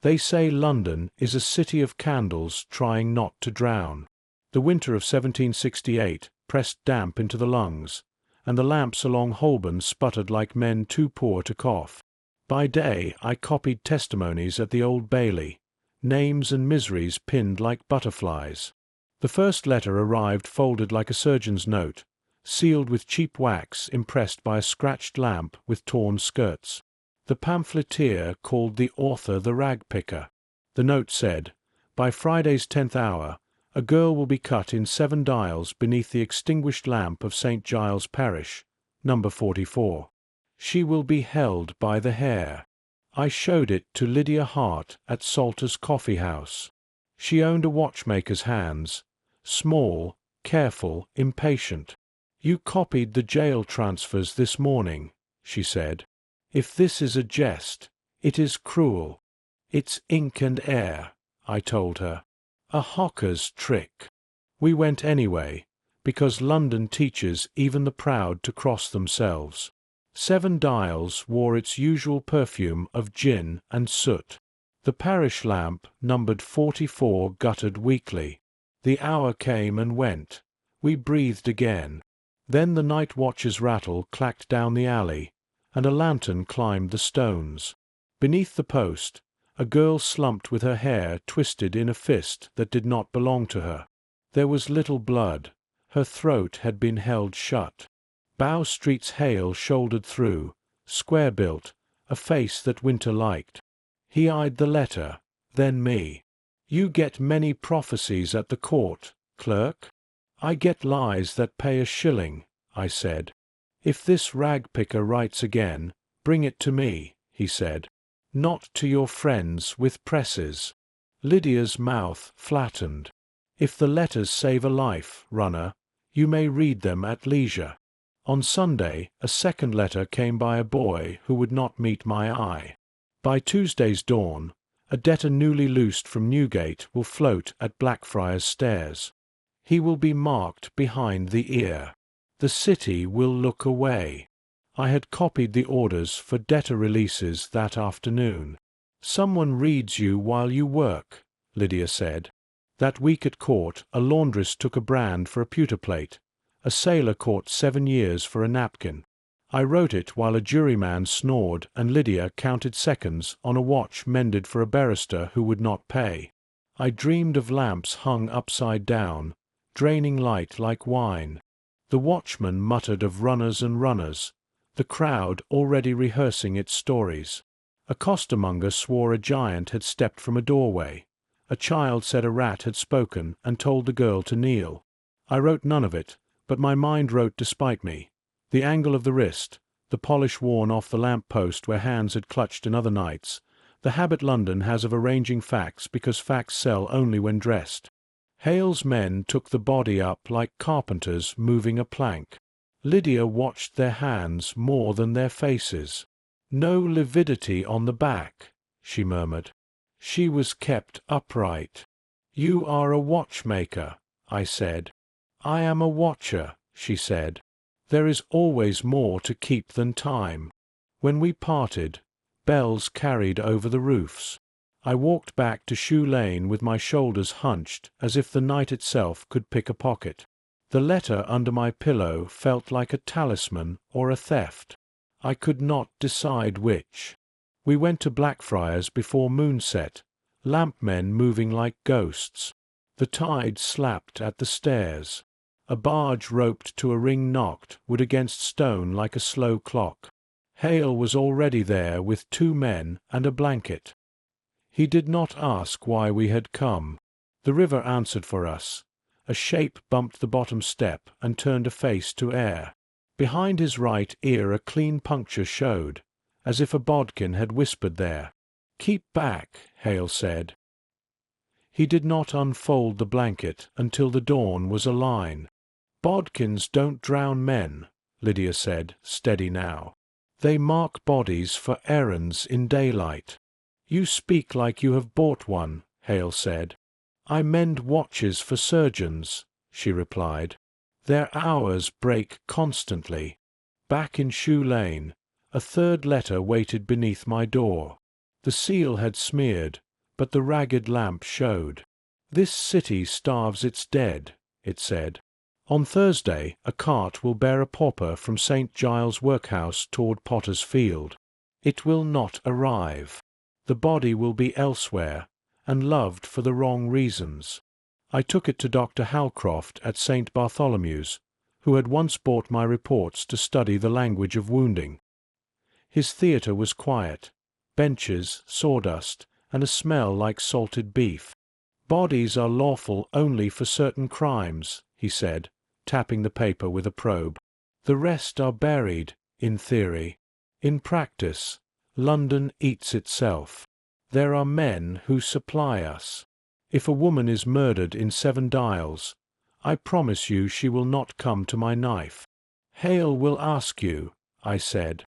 They say London is a city of candles trying not to drown. The winter of 1768 pressed damp into the lungs, and the lamps along Holborn sputtered like men too poor to cough. By day I copied testimonies at the Old Bailey, names and miseries pinned like butterflies. The first letter arrived folded like a surgeon's note, sealed with cheap wax impressed by a scratched lamp with torn skirts. The pamphleteer called the author the rag-picker. The note said, "By Friday's 10th hour, a girl will be cut in 7 dials beneath the extinguished lamp of St. Giles Parish, number 44. She will be held by the hair." I showed it to Lydia Hart at Salter's Coffee House. She owned a watchmaker's hands, small, careful, impatient. "You copied the jail transfers this morning," she said. "If this is a jest, it is cruel." "It's ink and air," I told her. "A hawker's trick." We went anyway, because London teaches even the proud to cross themselves. 7 Dials wore its usual perfume of gin and soot. The parish lamp numbered 44 guttered weekly. The hour came and went. We breathed again. Then the night watch's rattle clacked down the alley, and a lantern climbed the stones. Beneath the post, a girl slumped with her hair twisted in a fist that did not belong to her. There was little blood. Her throat had been held shut. Bow Street's Hale shouldered through, square-built, a face that Winter liked. He eyed the letter, then me. "You get many prophecies at the court, clerk?" "I get lies that pay a shilling," I said. "If this rag-picker writes again, bring it to me," he said. "Not to your friends with presses." Lydia's mouth flattened. "If the letters save a life, runner, you may read them at leisure." On Sunday, a second letter came by a boy who would not meet my eye. By Tuesday's dawn, a debtor newly loosed from Newgate will float at Blackfriars Stairs. He will be marked behind the ear. The city will look away. I had copied the orders for debtor releases that afternoon. "Someone reads you while you work," Lydia said. That week at court a laundress took a brand for a pewter plate. A sailor caught 7 years for a napkin. I wrote it while a juryman snored and Lydia counted seconds on a watch mended for a barrister who would not pay. I dreamed of lamps hung upside down, draining light like wine. The watchman muttered of runners and runners, the crowd already rehearsing its stories. A costermonger swore a giant had stepped from a doorway. A child said a rat had spoken and told the girl to kneel. I wrote none of it, but my mind wrote despite me. The angle of the wrist, the polish worn off the lamp-post where hands had clutched in other nights, the habit London has of arranging facts because facts sell only when dressed. Hale's men took the body up like carpenters moving a plank. Lydia watched their hands more than their faces. "No lividity on the back," she murmured. She was kept upright. "You are a watchmaker," I said. "I am a watcher," she said. "There is always more to keep than time." When we parted, bells carried over the roofs. I walked back to Shoe Lane with my shoulders hunched as if the night itself could pick a pocket. The letter under my pillow felt like a talisman or a theft. I could not decide which. We went to Blackfriars before moonset, lampmen moving like ghosts. The tide slapped at the stairs. A barge roped to a ring knocked wood against stone like a slow clock. Hale was already there with 2 men and a blanket. He did not ask why we had come. The river answered for us. A shape bumped the bottom step and turned a face to air. Behind his right ear a clean puncture showed, as if a bodkin had whispered there. "Keep back," Hale said. He did not unfold the blanket until the dawn was a line. "Bodkins don't drown men," Lydia said, steady now. "They mark bodies for errands in daylight." "You speak like you have bought one," Hale said. "I mend watches for surgeons," she replied. "Their hours break constantly." Back in Shoe Lane, a third letter waited beneath my door. The seal had smeared, but the ragged lamp showed. "This city starves its dead," it said. "On Thursday a cart will bear a pauper from St. Giles' workhouse toward Potter's Field. It will not arrive. The body will be elsewhere, and loved for the wrong reasons." I took it to Dr. Halcroft at St. Bartholomew's, who had once bought my reports to study the language of wounding. His theatre was quiet, benches, sawdust, and a smell like salted beef. "Bodies are lawful only for certain crimes," he said, tapping the paper with a probe. "The rest are buried, in theory. In practice, London eats itself. There are men who supply us. If a woman is murdered in 7 Dials, I promise you she will not come to my knife." "Hale will ask you," I said.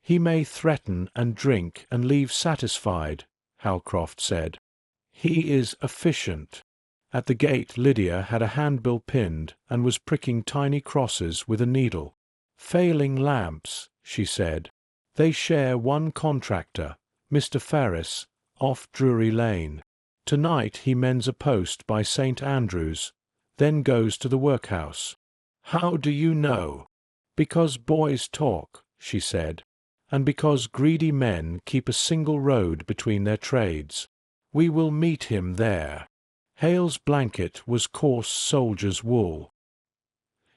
"He may threaten and drink and leave satisfied," Halcroft said. "He is efficient." At the gate Lydia had a handbill pinned and was pricking tiny crosses with a needle. "Failing lamps," she said. "They share one contractor, Mr. Ferris, off Drury Lane. Tonight he mends a post by St. Andrew's, then goes to the workhouse." "How do you know?" "Because boys talk," she said, "and because greedy men keep a single road between their trades. We will meet him there." Hale's blanket was coarse soldier's wool.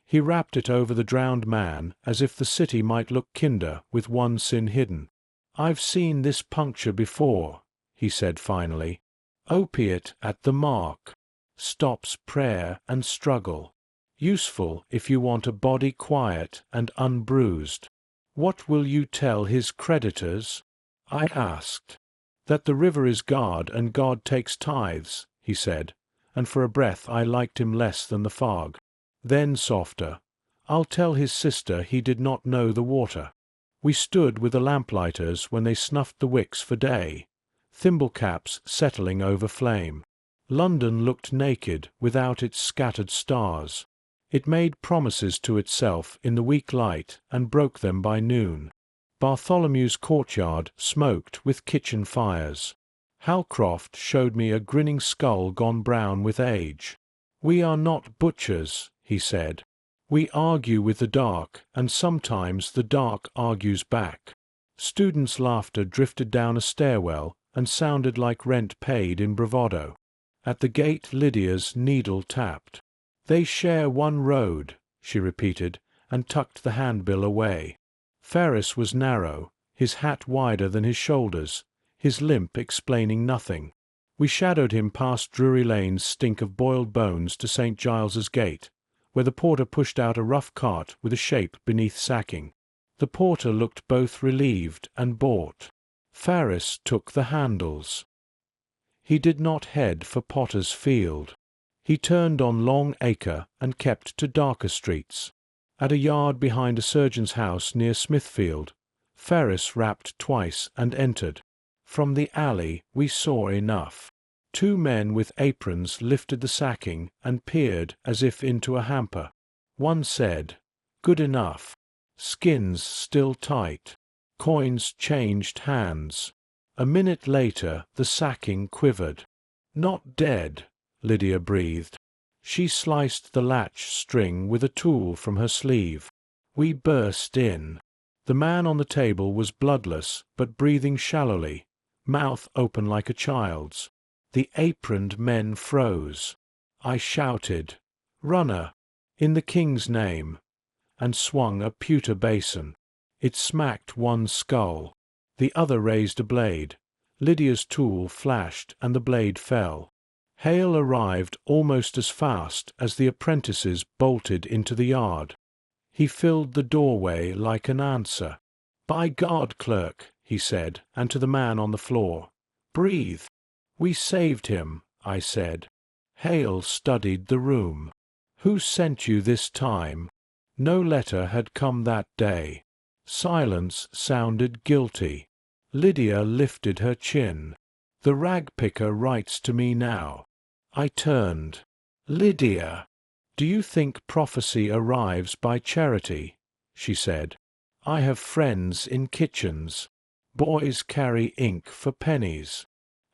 He wrapped it over the drowned man as if the city might look kinder with one sin hidden. "I've seen this puncture before," he said finally. "Opiate at the mark. Stops prayer and struggle. Useful if you want a body quiet and unbruised." "What will you tell his creditors?" I asked. "That the river is God and God takes tithes," he said, and for a breath I liked him less than the fog. Then softer, "I'll tell his sister he did not know the water." We stood with the lamplighters when they snuffed the wicks for day, thimble caps settling over flame. London looked naked without its scattered stars. It made promises to itself in the weak light and broke them by noon. Bartholomew's courtyard smoked with kitchen fires. Halcroft showed me a grinning skull gone brown with age. "We are not butchers," he said. "We argue with the dark, and sometimes the dark argues back." Students' laughter drifted down a stairwell and sounded like rent paid in bravado. At the gate Lydia's needle tapped. "They share one road," she repeated, and tucked the handbill away. Ferris was narrow, his hat wider than his shoulders, his limp explaining nothing. We shadowed him past Drury Lane's stink of boiled bones to St. Giles's Gate, where the porter pushed out a rough cart with a shape beneath sacking. The porter looked both relieved and bought. Ferris took the handles. He did not head for Potter's Field. He turned on Long Acre and kept to darker streets. At a yard behind a surgeon's house near Smithfield, Ferris rapped twice and entered. From the alley we saw enough. 2 men with aprons lifted the sacking and peered as if into a hamper. One said, "Good enough." Skins still tight. Coins changed hands. A minute later the sacking quivered. "Not dead," Lydia breathed. She sliced the latch string with a tool from her sleeve. We burst in. The man on the table was bloodless but breathing shallowly, mouth open like a child's. The aproned men froze. I shouted, "Runner, in the king's name," and swung a pewter basin. It smacked one skull. The other raised a blade. Lydia's tool flashed and the blade fell. Hale arrived almost as fast as the apprentices bolted into the yard. He filled the doorway like an answer. "By God, clerk," he said, and to the man on the floor, "Breathe." "We saved him," I said. Hale studied the room. "Who sent you this time?" No letter had come that day. Silence sounded guilty. Lydia lifted her chin. "The rag-picker writes to me now." I turned. "Lydia, do you think prophecy arrives by charity?" she said. "I have friends in kitchens. Boys carry ink for pennies."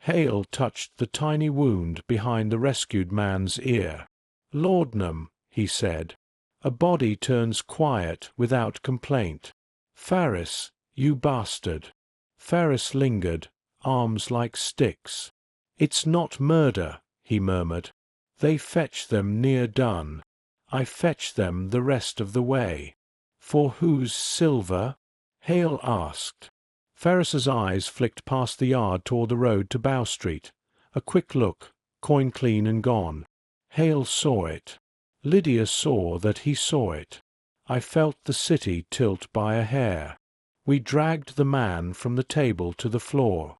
Hale touched the tiny wound behind the rescued man's ear. "Laudanum," he said. "A body turns quiet without complaint. Ferris, you bastard." Ferris lingered, arms like sticks. "It's not murder," he murmured. "They fetch them near done. I fetch them the rest of the way." "For whose silver?" Hale asked. Ferris's eyes flicked past the yard toward the road to Bow Street. A quick look, coin clean and gone. Hale saw it. Lydia saw that he saw it. I felt the city tilt by a hair. We dragged the man from the table to the floor.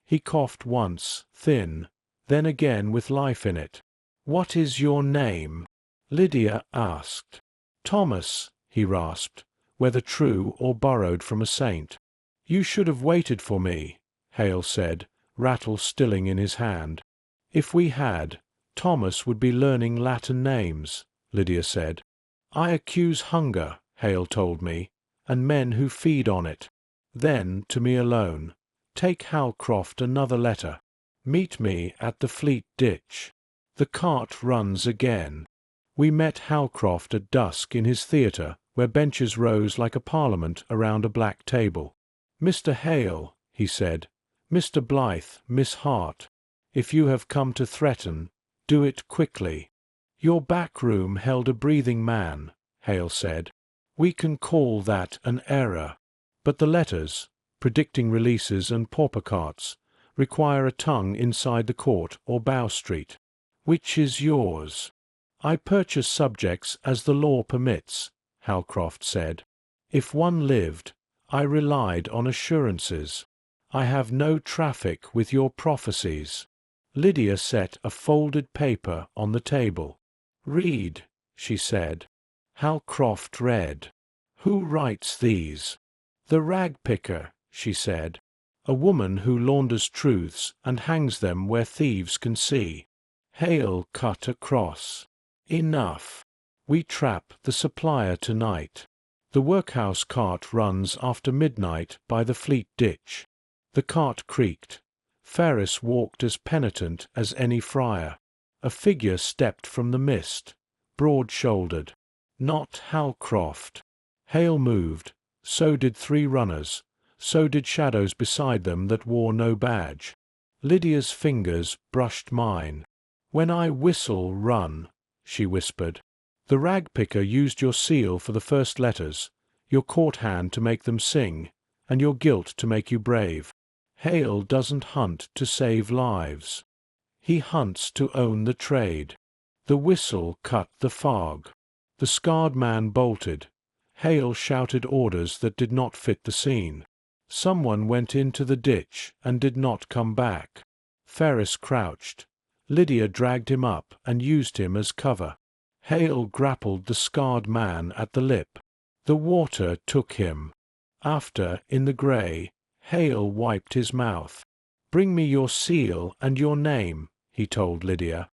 He coughed once, thin, then again with life in it. "What is your name?" Lydia asked. "Thomas," he rasped, whether true or borrowed from a saint. "You should have waited for me," Hale said, rattle stilling in his hand. "If we had, Thomas would be learning Latin names," Lydia said. "I accuse hunger," Hale told me, "and men who feed on it." Then, to me alone, "Take Halcroft another letter. Meet me at the Fleet Ditch." The cart runs again. We met Halcroft at dusk in his theatre, where benches rose like a parliament around a black table. "Mr. Hale," he said, "Mr. Blythe, Miss Hart, if you have come to threaten, do it quickly." "Your back room held a breathing man," Hale said. "We can call that an error. But the letters, predicting releases and pauper carts, require a tongue inside the court or Bow Street. Which is yours?" "I purchase subjects as the law permits," Halcroft said. "If one lived, I relied on assurances. I have no traffic with your prophecies." Lydia set a folded paper on the table. "Read," she said. Halcroft read. "Who writes these?" "The rag picker," she said. "A woman who launders truths and hangs them where thieves can see." Hale cut across. "Enough. We trap the supplier tonight. The workhouse cart runs after midnight by the Fleet Ditch." The cart creaked. Ferris walked as penitent as any friar. A figure stepped from the mist, broad-shouldered. Not Halcroft. Hale moved. So did three runners. So did shadows beside them that wore no badge. Lydia's fingers brushed mine. "When I whistle, run," she whispered. "The rag-picker used your seal for the first letters, your court hand to make them sing, and your guilt to make you brave. Hale doesn't hunt to save lives. He hunts to own the trade." The whistle cut the fog. The scarred man bolted. Hale shouted orders that did not fit the scene. Someone went into the ditch and did not come back. Ferris crouched. Lydia dragged him up and used him as cover. Hale grappled the scarred man at the lip. The water took him. After, in the grey, Hale wiped his mouth. "Bring me your seal and your name," he told Lydia,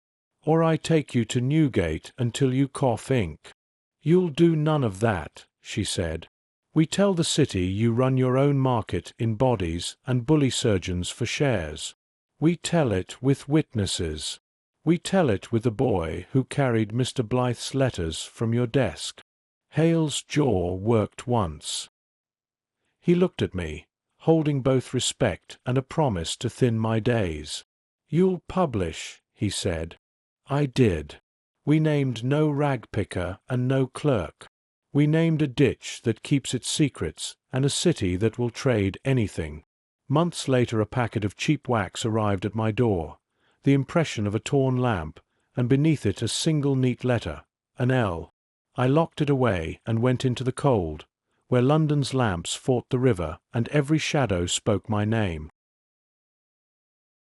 "or I take you to Newgate until you cough ink." "You'll do none of that," she said. "We tell the city you run your own market in bodies and bully surgeons for shares. We tell it with witnesses. We tell it with the boy who carried Mr. Blythe's letters from your desk." Hale's jaw worked once. He looked at me, holding both respect and a promise to thin my days. "You'll publish," he said. I did. We named no rag-picker and no clerk. We named a ditch that keeps its secrets and a city that will trade anything. Months later a packet of cheap wax arrived at my door, the impression of a torn lamp, and beneath it a single neat letter, an L. I locked it away and went into the cold, where London's lamps fought the river and every shadow spoke my name.